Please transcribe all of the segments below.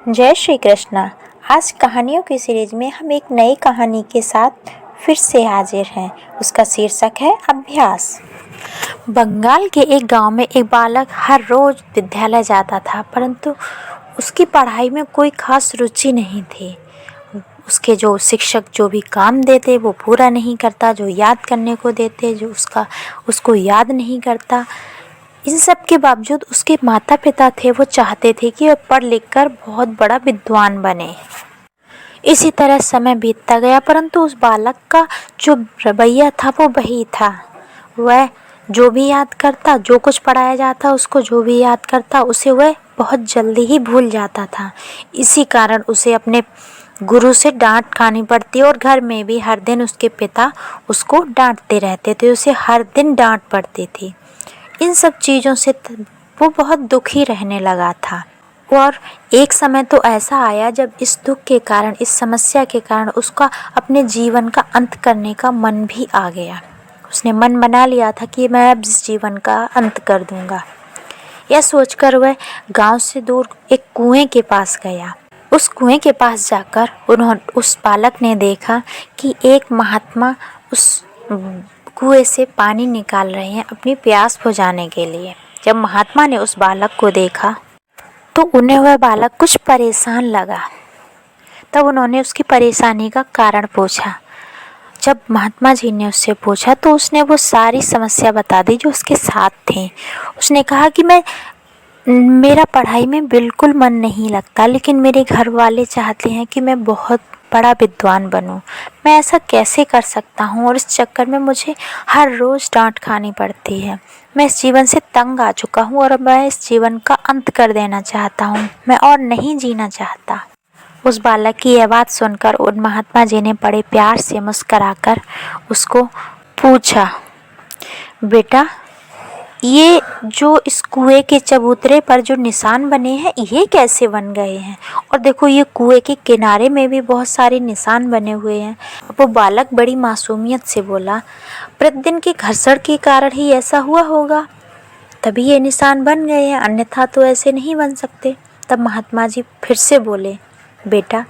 जय श्री कृष्णा। आज कहानियों की सीरीज में हम एक नई कहानी के साथ फिर से हाजिर हैं। उसका शीर्षक है अभ्यास। बंगाल के एक गांव में एक बालक हर रोज विद्यालय जाता था, परंतु उसकी पढ़ाई में कोई खास रुचि नहीं थी। उसके जो शिक्षक जो भी काम देते वो पूरा नहीं करता, जो याद करने को देते जो उसको याद नहीं करता। इन सब के बावजूद उसके माता पिता थे, वो चाहते थे कि वह पढ़ लिख कर बहुत बड़ा विद्वान बने। इसी तरह समय बीतता गया, परंतु उस बालक का जो रवैया था वो वही था। वह जो भी याद करता, जो कुछ पढ़ाया जाता उसको जो भी याद करता, उसे वह बहुत जल्दी ही भूल जाता था। इसी कारण उसे अपने गुरु से डांट खानी पड़ती और घर में भी हर दिन उसके पिता उसको डांटते रहते थे, उसे हर दिन डांट पड़ती थी। इन सब चीज़ों से वो बहुत दुखी रहने लगा था। और एक समय तो ऐसा आया जब इस दुख के कारण, इस समस्या के कारण उसका अपने जीवन का अंत करने का मन भी आ गया। उसने मन बना लिया था कि मैं अब इस जीवन का अंत कर दूंगा। यह सोचकर वह गांव से दूर एक कुएं के पास गया। उस कुएं के पास जाकर उस बालक ने देखा कि एक महात्मा उस कुएं से पानी निकाल रहे हैं अपनी प्यास बुझाने के लिए। जब महात्मा ने उस बालक को देखा तो उन्हें वह बालक कुछ परेशान लगा। तब उन्होंने उसकी परेशानी का कारण पूछा। जब महात्मा जी ने उससे पूछा तो उसने वो सारी समस्या बता दी जो उसके साथ थी। उसने कहा कि मेरा पढ़ाई में बिल्कुल मन नहीं लगता, लेकिन मेरे घर वाले चाहते हैं कि मैं बहुत बड़ा विद्वान बनूं। मैं ऐसा कैसे कर सकता हूं, और इस चक्कर में मुझे हर रोज़ डांट खानी पड़ती है। मैं इस जीवन से तंग आ चुका हूं और मैं इस जीवन का अंत कर देना चाहता हूं। मैं और नहीं जीना चाहता। उस बालक की यह बात सुनकर उन महात्मा जी ने बड़े प्यार से मुस्कुराकर उसको पूछा, बेटा, ये जो इस कुएं के चबूतरे पर जो निशान बने हैं ये कैसे बन गए हैं? और देखो, ये कुएं के किनारे में भी बहुत सारे निशान बने हुए हैं। वो बालक बड़ी मासूमियत से बोला, प्रतिदिन के घर्षण के कारण ही ऐसा हुआ होगा, तभी ये निशान बन गए हैं, अन्यथा तो ऐसे नहीं बन सकते। तब महात्मा जी फिर से बोले, बेटा,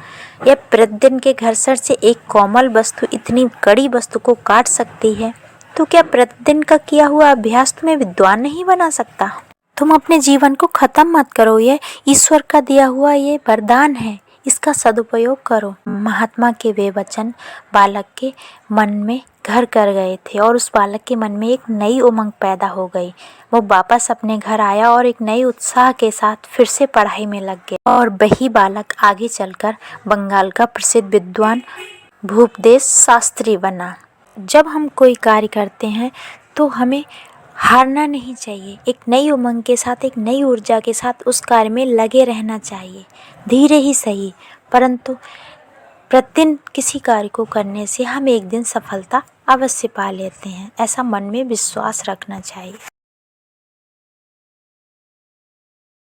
यह प्रतिदिन के घर्षण से एक कोमल वस्तु इतनी कड़ी वस्तु को काट सकती है, तो क्या प्रतिदिन का किया हुआ अभ्यास तुम्हें विद्वान नहीं बना सकता? तुम अपने जीवन को खत्म मत करो। ये ईश्वर का दिया हुआ ये वरदान है, इसका सदुपयोग करो। महात्मा के वे वचन बालक के मन में घर कर गए थे और उस बालक के मन में एक नई उमंग पैदा हो गई। वो वापस अपने घर आया और एक नई उत्साह के साथ फिर से पढ़ाई में लग गया। और वही बालक आगे चलकर बंगाल का प्रसिद्ध विद्वान भूपदेश शास्त्री बना। जब हम कोई कार्य करते हैं तो हमें हारना नहीं चाहिए। एक नई उमंग के साथ, एक नई ऊर्जा के साथ उस कार्य में लगे रहना चाहिए। धीरे ही सही, परंतु प्रतिदिन किसी कार्य को करने से हम एक दिन सफलता अवश्य पा लेते हैं। ऐसा मन में विश्वास रखना चाहिए।